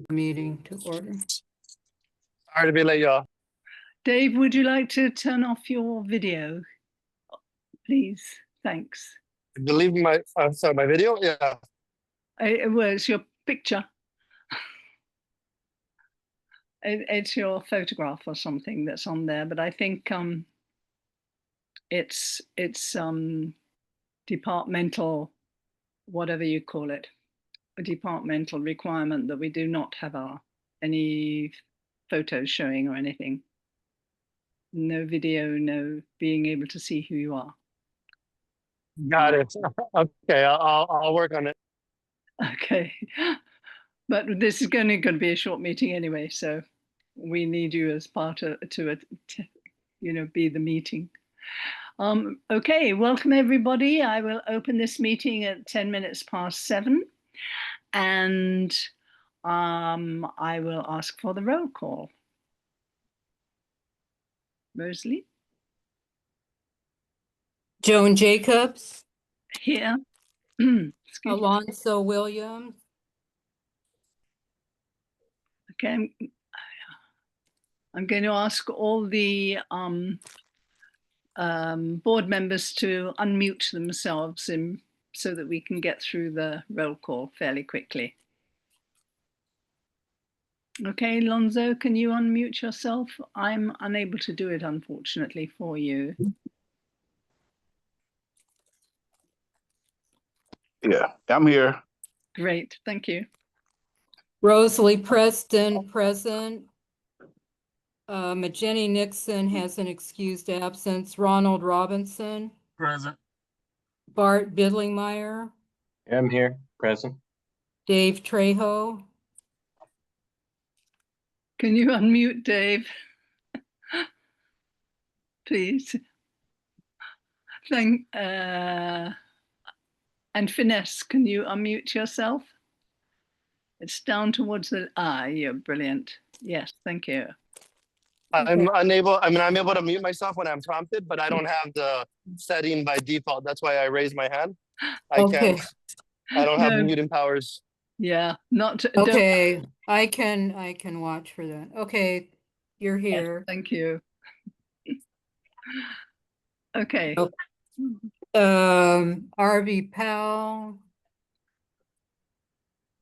Meeting to order. Sorry to be late, y'all. Dave, would you like to turn off your video, please? Thanks. I believe my video. Yeah. Well, it's your picture. It's your photograph or something that's on there, but I think it's departmental, whatever you call it, a departmental requirement that we do not have any photos showing or anything. No video, no being able to see who you are. Got it. Okay, I'll work on it. Okay, but this is going to be a short meeting anyway, so we need you as part of to be the meeting. Okay, welcome everybody. I will open this meeting at 10 minutes past 7, and I will ask for the roll call. Rosalie? Joan Jacobs. Here. Alonso Williams. Okay, I'm going to ask all the board members to unmute themselves so that we can get through the roll call fairly quickly. Okay, Lonzo, can you unmute yourself? I'm unable to do it, unfortunately, for you. Yeah, I'm here. Great, thank you. Rosalie Preston, present. Jenny Nixon has an excused absence. Ronald Robinson. Present. Bart Bidlingmeyer. I'm here, present. Dave Trejo. Can you unmute Dave? Please. And Finesse, can you unmute yourself? It's down towards the, you're brilliant. Yes, thank you. I'm unable, I'm able to mute myself when I'm prompted, but I don't have the setting by default. That's why I raised my hand. I don't have muting powers. Yeah, okay. I can watch for that. Okay, you're here. Yes, thank you. Okay. RV Powell.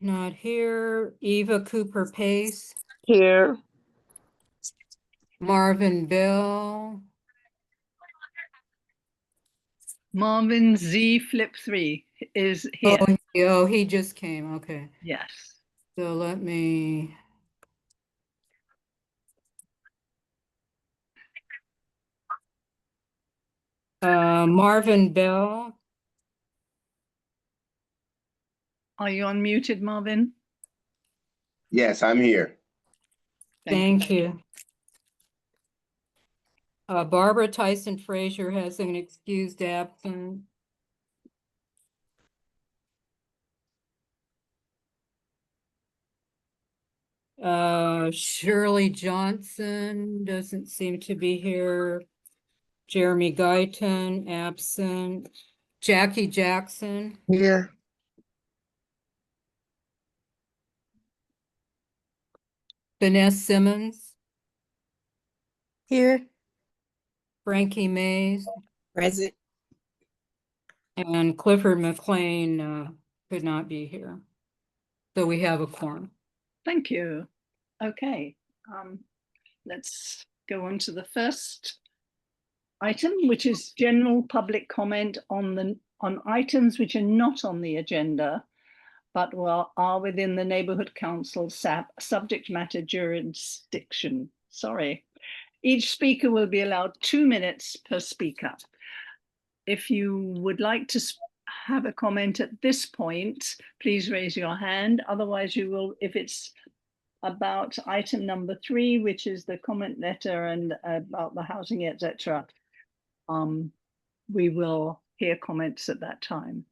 Not here. Eva Cooper Pace. Here. Marvin Bill. Marvin Z Flip 3 is here. Oh, he just came. Okay. Yes. So let me. Marvin Bell. Are you unmuted, Marvin? Yes, I'm here. Thank you. Barbara Tyson Frazier has an excused absence. Shirley Johnson doesn't seem to be here. Jeremy Guyton, absent. Jackie Jackson. Here. Vanessa Simmons. Here. Frankie Mays. Present. And Clifford McLean could not be here. So we have a quorum. Thank you. Okay. Let's go on to the first item, which is general public comment on items which are not on the agenda, but are within the Neighbourhood Council subject matter jurisdiction. Sorry. Each speaker will be allowed 2 minutes per speaker. If you would like to have a comment at this point, please raise your hand. Otherwise, you will, if it's about item number 3, which is the comment letter and about the housing, etc., we will hear comments at that time.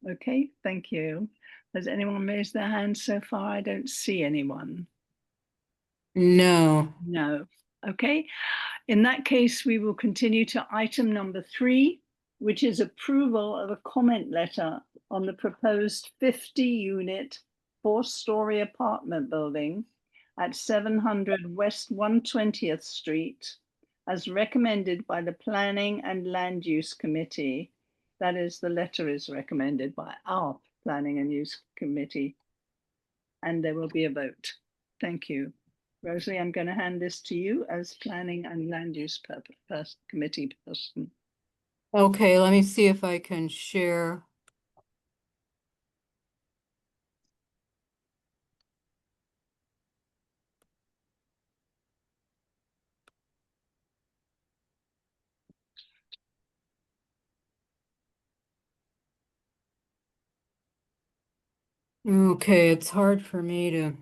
Okay, thank you. Has anyone raised their hand so far? I don't see anyone. No. No. Okay. In that case, we will continue to item number 3, which is approval of a comment letter on the proposed 50-unit, 4-story apartment building at 700 West 120th Street, as recommended by the Planning and Land Use Committee. That is, the letter is recommended by our Planning and Use Committee, and there will be a vote. Thank you. Rosalie, I'm going to hand this to you as Planning and Land Use Committee person. Okay, let me see if I can share. Okay, it's hard for me to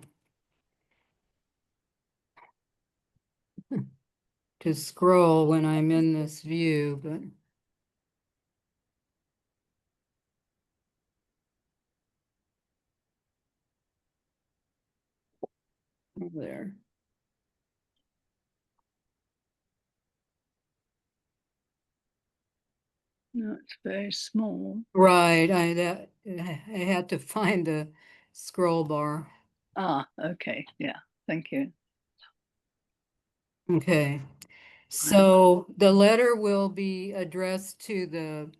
scroll when I'm in this view, but there. No, it's very small. Right, I had to find the scroll bar. Ah, okay. Yeah, thank you. Okay, so the letter will be addressed to the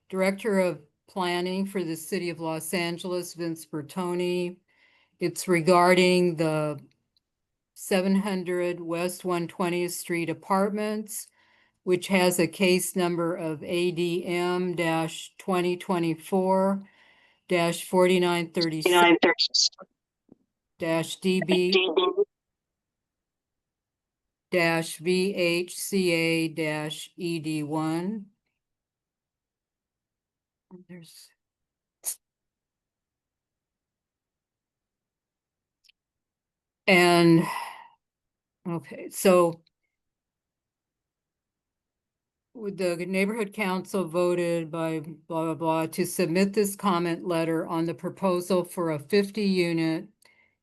Director of Planning for the City of Los Angeles, Vince Bertoni. It's regarding the 700 West 120th Street Apartments, which has a case number of ADM-2024-4936-DB-VHCA-ED1. There's and okay, so the neighborhood council voted by blah, blah, blah to submit this comment letter on the proposal for a 50-unit,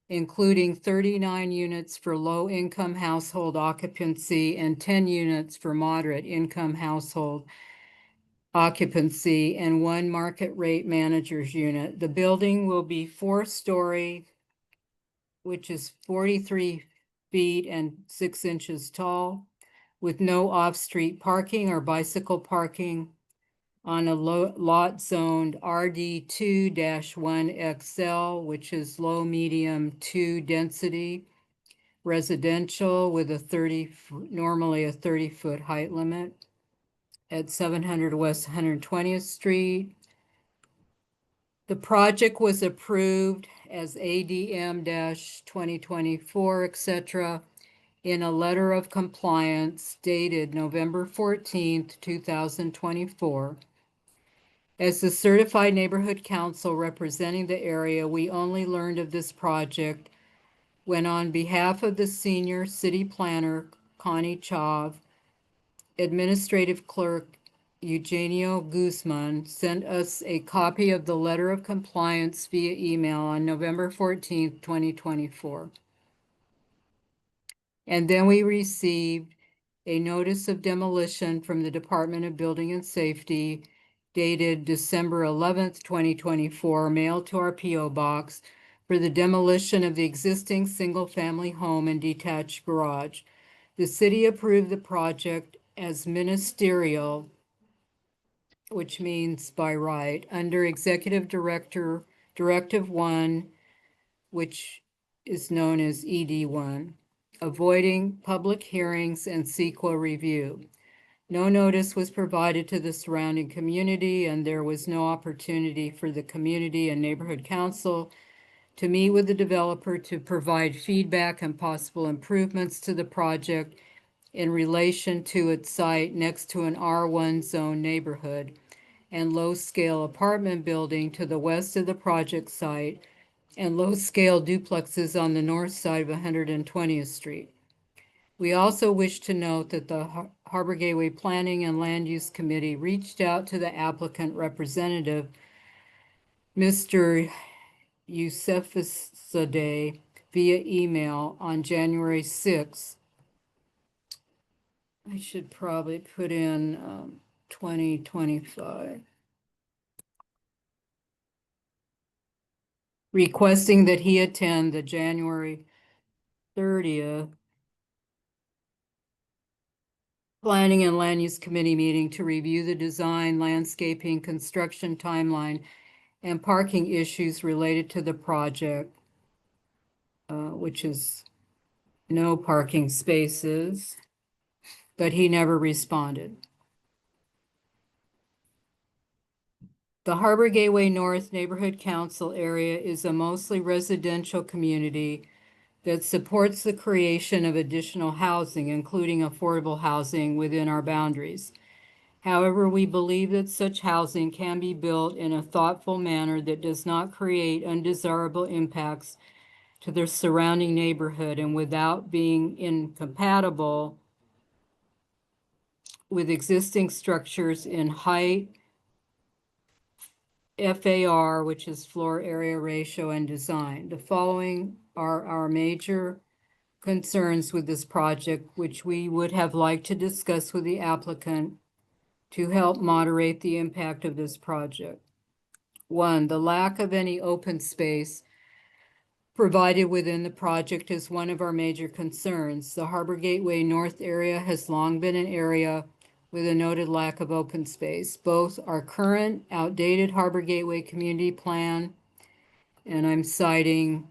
including 39 units for low-income household occupancy and 10 units for moderate income household occupancy and 1 market rate manager's unit. The building will be 4-story, which is 43 feet and 6 inches tall, with no off-street parking or bicycle parking on a lot zoned RD2-1XL, which is low, medium 2 density residential with a normally a 30-foot height limit at 700 West 120th Street. The project was approved as ADM-2024, etc., in a letter of compliance dated November 14th, 2024. As the certified neighborhood council representing the area, we only learned of this project when, on behalf of the senior city planner, Connie Chav, administrative clerk, Eugenio Guzman, sent us a copy of the letter of compliance via email on November 14th, 2024. And then we received a notice of demolition from the Department of Building and Safety dated December 11th, 2024, mailed to our P.O. Box for the demolition of the existing single-family home and detached garage. The city approved the project as ministerial, which means by right, under Executive Directive 1, which is known as ED1, avoiding public hearings and CEQA review. No notice was provided to the surrounding community, and there was no opportunity for the community and neighborhood council to meet with the developer to provide feedback and possible improvements to the project in relation to its site next to an R1 zone neighborhood and low-scale apartment building to the west of the project site and low-scale duplexes on the north side of 120th Street. We also wish to note that the Harbor Gateway Planning and Land Use Committee reached out to the applicant representative, Mr. Yousefzadeh, via email on January 6th. I should probably put in 2025. requesting that he attend the January 30th Planning and Land Use Committee meeting to review the design, landscaping, construction timeline, and parking issues related to the project, which is no parking spaces, but he never responded. The Harbor Gateway North Neighborhood Council area is a mostly residential community that supports the creation of additional housing, including affordable housing within our boundaries. However, we believe that such housing can be built in a thoughtful manner that does not create undesirable impacts to the surrounding neighborhood and without being incompatible with existing structures in height, FAR, which is floor area ratio, and design. The following are our major concerns with this project, which we would have liked to discuss with the applicant to help moderate the impact of this project. 1, the lack of any open space provided within the project is one of our major concerns. The Harbor Gateway North area has long been an area with a noted lack of open space. Both our current outdated Harbor Gateway Community Plan, and I'm citing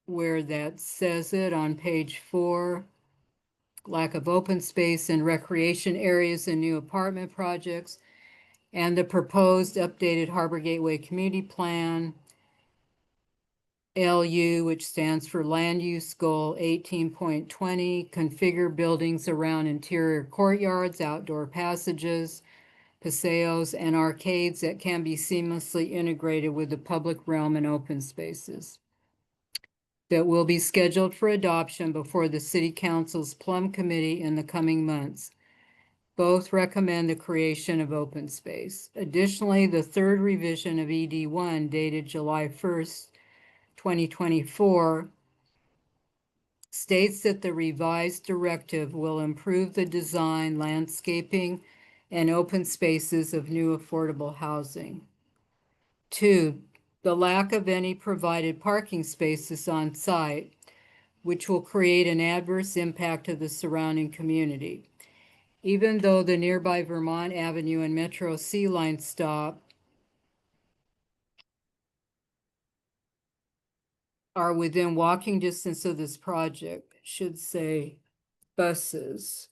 where that says it on page 4, lack of open space in recreation areas and new apartment projects, and the proposed updated Harbor Gateway Community Plan, LU, which stands for Land Use Goal 18.20, configure buildings around interior courtyards, outdoor passages, paseos, and arcades that can be seamlessly integrated with the public realm and open spaces. That will be scheduled for adoption before the City Council's Plum Committee in the coming months. Both recommend the creation of open space. Additionally, the third revision of ED1 dated July 1st, 2024 states that the revised directive will improve the design, landscaping, and open spaces of new affordable housing. 2, the lack of any provided parking spaces on site, which will create an adverse impact to the surrounding community. Even though the nearby Vermont Avenue and Metro C line stop are within walking distance of this project, should say buses.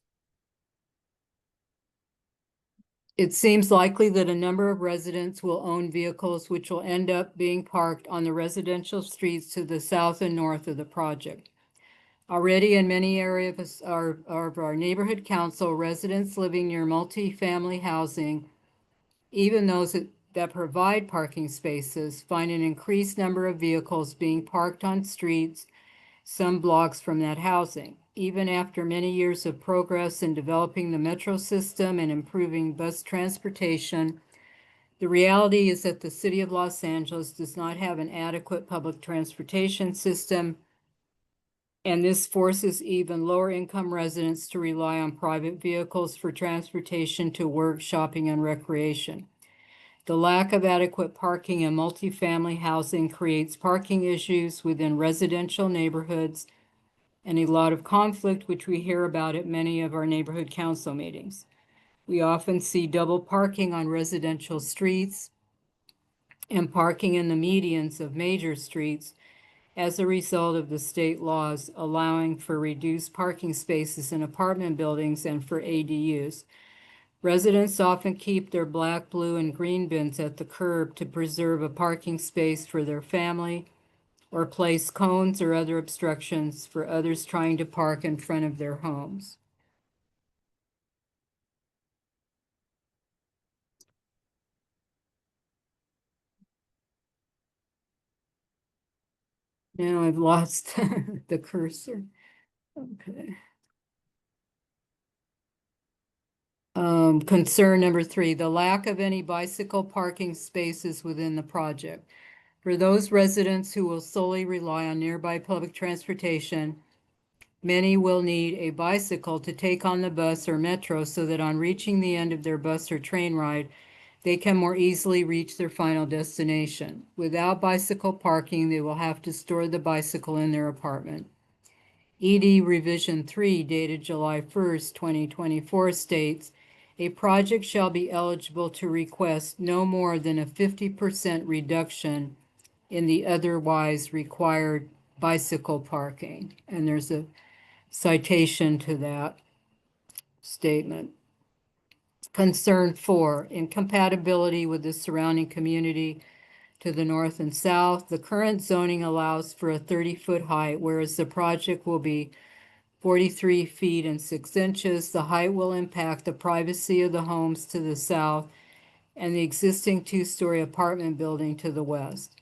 It seems likely that a number of residents will own vehicles which will end up being parked on the residential streets to the south and north of the project. Already in many areas of our neighborhood council, residents living near multi-family housing, even those that provide parking spaces, find an increased number of vehicles being parked on streets some blocks from that housing. Even after many years of progress in developing the metro system and improving bus transportation, the reality is that the City of Los Angeles does not have an adequate public transportation system, and this forces even lower income residents to rely on private vehicles for transportation to work, shopping, and recreation. The lack of adequate parking in multifamily housing creates parking issues within residential neighborhoods and a lot of conflict, which we hear about at many of our neighborhood council meetings. We often see double parking on residential streets and parking in the medians of major streets as a result of the state laws allowing for reduced parking spaces in apartment buildings and for ADUs. Residents often keep their black, blue, and green bins at the curb to preserve a parking space for their family, or place cones or other obstructions for others trying to park in front of their homes. Now I've lost the cursor. Okay. Concern number 3, the lack of any bicycle parking spaces within the project. For those residents who will solely rely on nearby public transportation, many will need a bicycle to take on the bus or metro so that on reaching the end of their bus or train ride, they can more easily reach their final destination. Without bicycle parking, they will have to store the bicycle in their apartment. ED Revision 3, dated July 1st, 2024, states, a project shall be eligible to request no more than a 50% reduction in the otherwise required bicycle parking. And there's a citation to that statement. Concern 4, incompatibility with the surrounding community to the north and south. The current zoning allows for a 30-foot height, whereas the project will be 43 feet and 6 inches. The height will impact the privacy of the homes to the south and the existing 2-story apartment building to the west.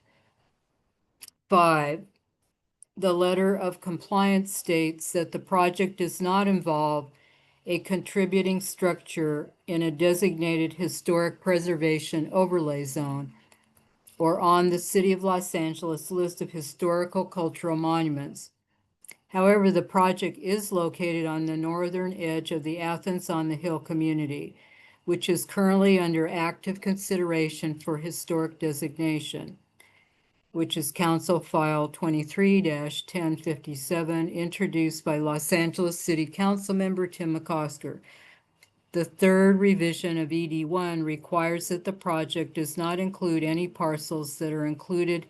5, the letter of compliance states that the project does not involve a contributing structure in a designated historic preservation overlay zone or on the City of Los Angeles list of historical cultural monuments. However, the project is located on the northern edge of the Athens on the Hill community, which is currently under active consideration for historic designation, which is Council File 23-1057, introduced by Los Angeles City Council member Tim McCosker. The third revision of ED1 requires that the project does not include any parcels that are included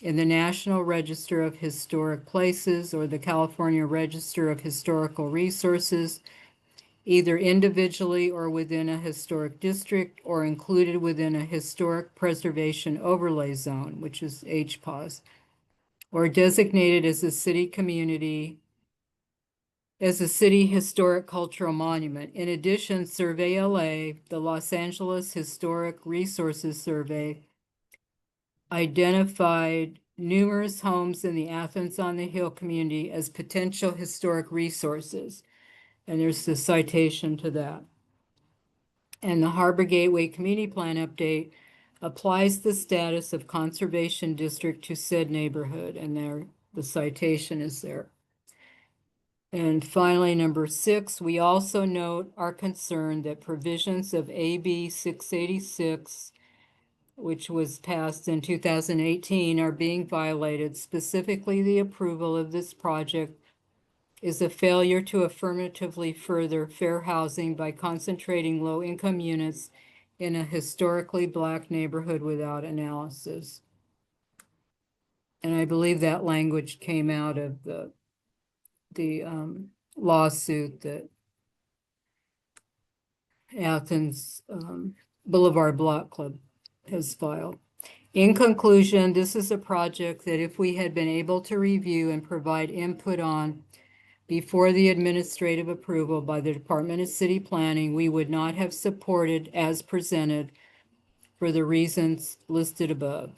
in the National Register of Historic Places or the California Register of Historical Resources, either individually or within a historic district or included within a historic preservation overlay zone, which is HPOS, or designated as a city community, as a city historic cultural monument. In addition, Survey LA, the Los Angeles Historic Resources Survey, identified numerous homes in the Athens on the Hill community as potential historic resources. And there's the citation to that. And the Harbor Gateway Community Plan update applies the status of conservation district to said neighborhood, and there the citation is there. And finally, number 6, we also note our concern that provisions of AB 686, which was passed in 2018, are being violated. Specifically, the approval of this project is a failure to affirmatively further fair housing by concentrating low-income units in a historically Black neighborhood without analysis. And I believe that language came out of the lawsuit that Athens Boulevard Block Club has filed. In conclusion, this is a project that if we had been able to review and provide input on before the administrative approval by the Department of City Planning, we would not have supported as presented for the reasons listed above.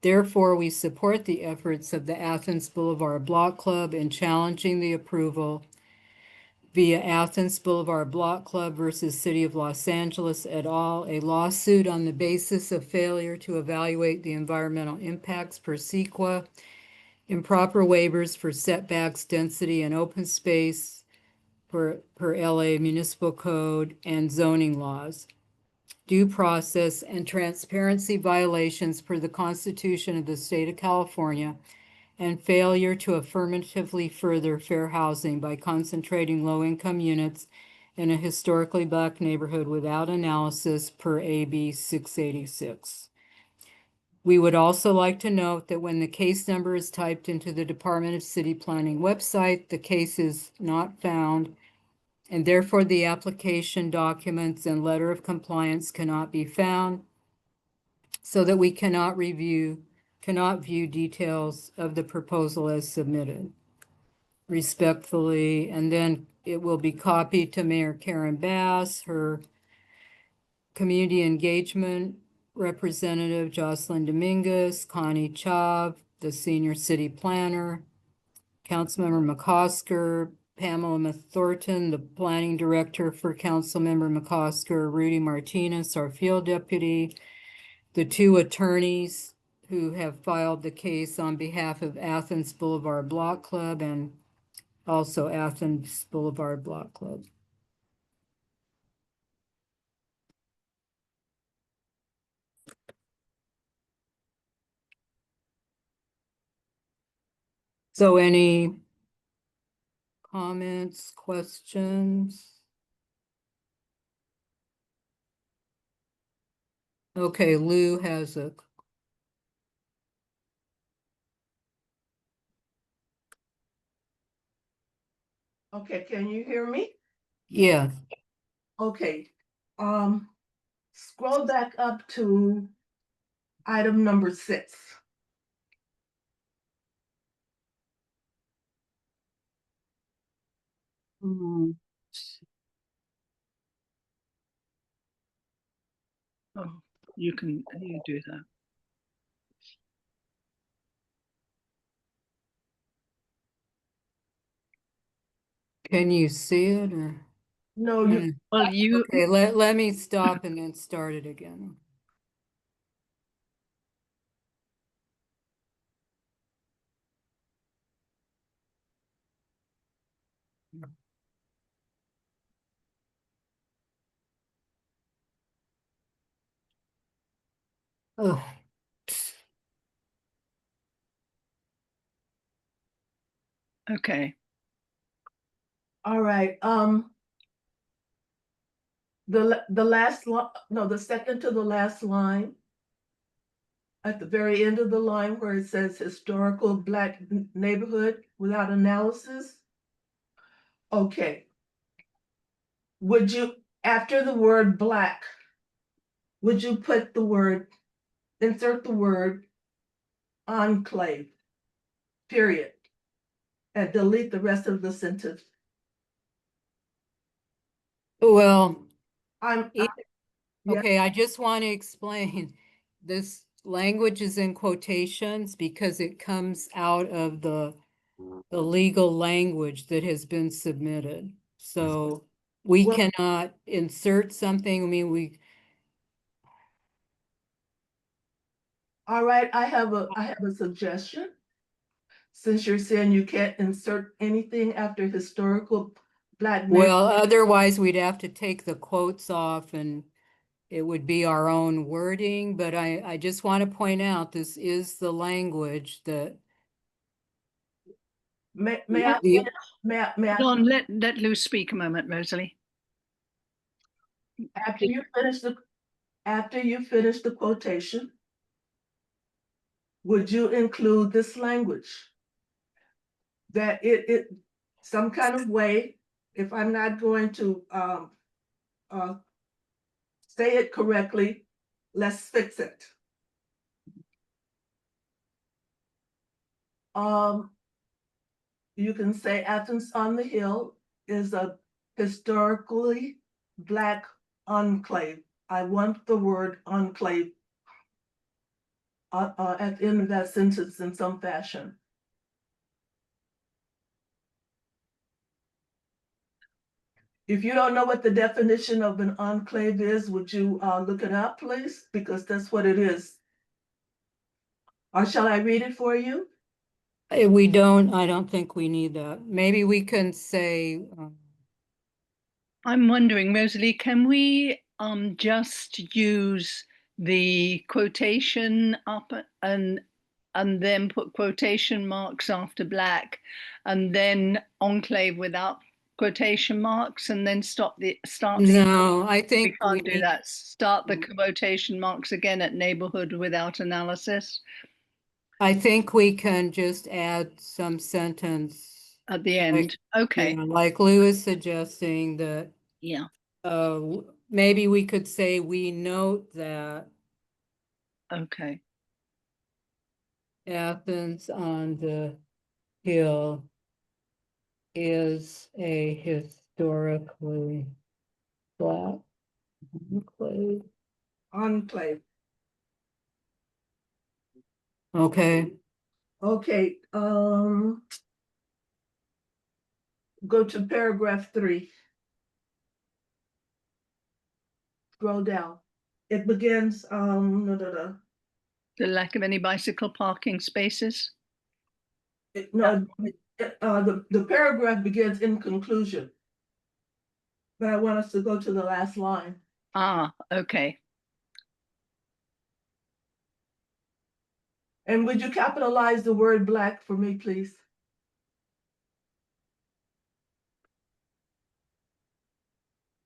Therefore, we support the efforts of the Athens Boulevard Block Club in challenging the approval via Athens Boulevard Block Club versus City of Los Angeles et al., a lawsuit on the basis of failure to evaluate the environmental impacts per CEQA, improper waivers for setbacks, density, and open space per LA Municipal Code and zoning laws, due process and transparency violations per the Constitution of the State of California, and failure to affirmatively further fair housing by concentrating low-income units in a historically Black neighborhood without analysis per AB 686. We would also like to note that when the case number is typed into the Department of City Planning website, the case is not found, and therefore the application documents and letter of compliance cannot be found, so that we cannot view details of the proposal as submitted. Respectfully, and then it will be copied to Mayor Karen Bass, her community engagement representative Jocelyn Dominguez, Connie Chav, the senior city planner, Councilmember McCosker, Pamela Thornton, the planning director for Councilmember McCosker, Rudy Martinez, our field deputy, the 2 attorneys who have filed the case on behalf of Athens Boulevard Block Club and also Athens Boulevard Block Club. So any comments, questions? Okay, Lou has a, Okay, can you hear me? yeah, Okay, scroll back up to item number 6. mm, Oh, you do that. can you see it or? No, you, Well, you, Okay, let me stop and then start it again. Oh, okay. all right, the last line, no, the second to the last line. At the very end of the line where it says historical Black neighborhood without analysis. Okay. Would you, after the word Black, would you put the word, insert the word enclave, period, and delete the rest of the sentence? well, I'm, It- yeah. okay, I just want to explain. This language is in quotations because it comes out of the legal language that has been submitted. So we Well- cannot insert something. I mean, we, All right, I have a suggestion. Since you're saying you can't insert anything after historical Black well, neighborhood, otherwise we'd have to take the quotes off and it would be our own wording. But I just want to point out, this is the language that may I, the- may I, Don, let Lou speak a moment, Rosalie. after you finish the quotation, would you include this language? That it some kind of way, if I'm not going to say it correctly, let's fix it. You can say Athens on the Hill is a historically Black enclave. I want the word enclave at the end of that sentence in some fashion. If you don't know what the definition of an enclave is, would you look it up, please? Because that's what it is. Or shall I read it for you? we don't, I don't think we need that. Maybe we can say, I'm wondering, Rosalie, can we just use the quotation up and then put quotation marks after Black and then enclave without quotation marks and then start the no, I we think we can't do need, that. Start the quotation marks again at neighborhood without analysis I think we can just add some sentence. at the Like, end. Okay. yeah, like Lou is suggesting that, Yeah. maybe we could say, we note that Okay. Athens on the Hill is a historically Black enclave. Enclave. Okay, Okay, go to paragraph 3. Scroll down. It begins, The lack of any bicycle parking spaces. the paragraph begins in conclusion. But I want us to go to the last line. Ah, okay. And would you capitalize the word Black for me, please?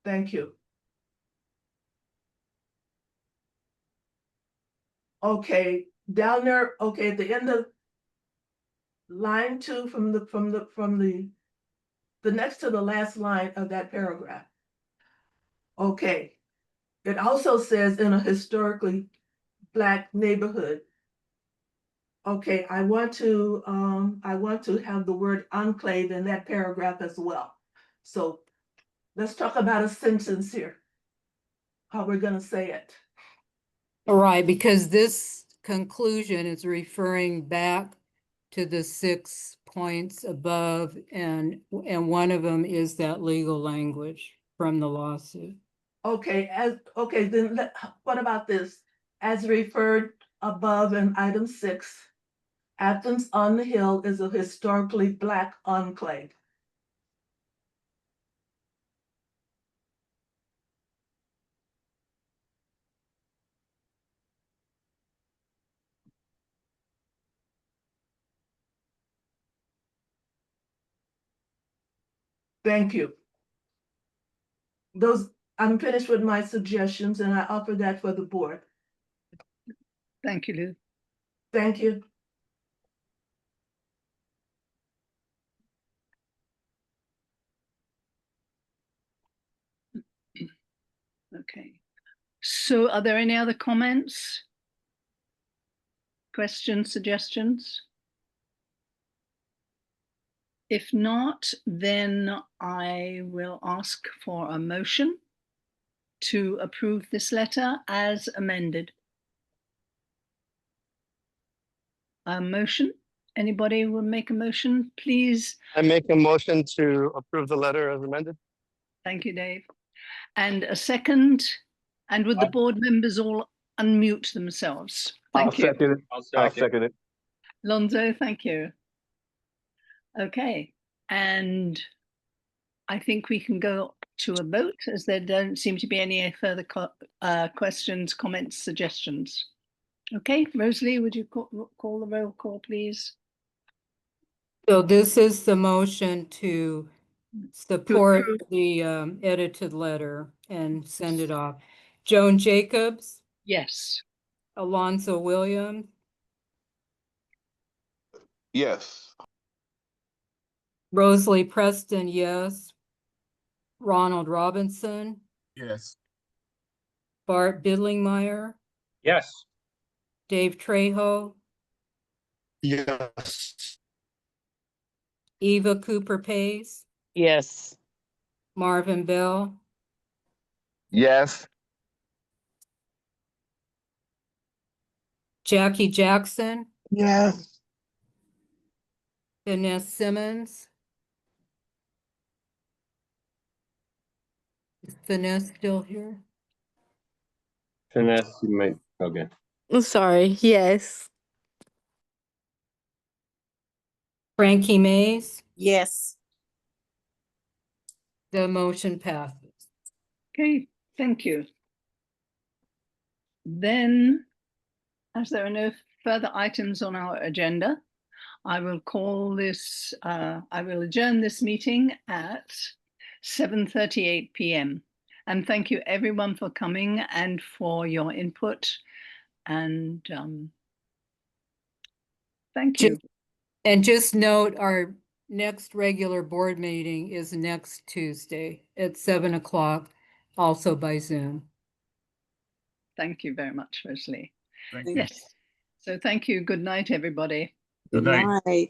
Thank you. Okay, down there, okay, at the end of line 2 from the next to the last line of that paragraph. Okay. It also says in a historically Black neighborhood. Okay, I want to have the word enclave in that paragraph as well. So let's talk about a sentence here. How we're gonna say it. All right, because this conclusion is referring back to the 6 points above, and one of them is that legal language from the lawsuit. Okay, then what about this? As referred above in item 6, Athens on the Hill is a historically Black enclave. Thank you. I'm finished with my suggestions and I offer that for the board. Thank you, Lou. Thank you. Okay. So are there any other comments? Questions, suggestions? If not, then I will ask for a motion to approve this letter as amended. A motion? Anybody will make a motion, please? I make a motion to approve the letter as amended. Thank you, Dave. And a second, and would the board members all unmute themselves? Thank you. I'll second it. Lonzo, thank you. Okay, and I think we can go to a vote as there don't seem to be any further questions, comments, suggestions. Okay, Rosalie, would you call the roll call, please? So this is the motion to support approve. the edited letter and send it off. Joan Jacobs, Yes. Alonzo Williams, Yes. Rosalie Preston, yes. Ronald Robinson, Yes. Bart Bidlingmeyer, Yes. Dave Trejo, Yes. Eva Cooper Pace, Yes. Marvin Bell, Yes. Jackie Jackson, Yes. Vanessa Simmons. Is Vanessa still here? Finesse, you might, okay. I'm sorry. Yes. Frankie Mays, Yes. the motion passes. Okay, thank you. Then, as there are no further items on our agenda, I will I will adjourn this meeting at 7:38 p.m. And thank you everyone for coming and for your input. And thank you. And just note, our next regular board meeting is next Tuesday at 7 o'clock, also by Zoom. Thank you very much, Rosalie. Thank you. Yes. So thank you. Good night, everybody. Good night.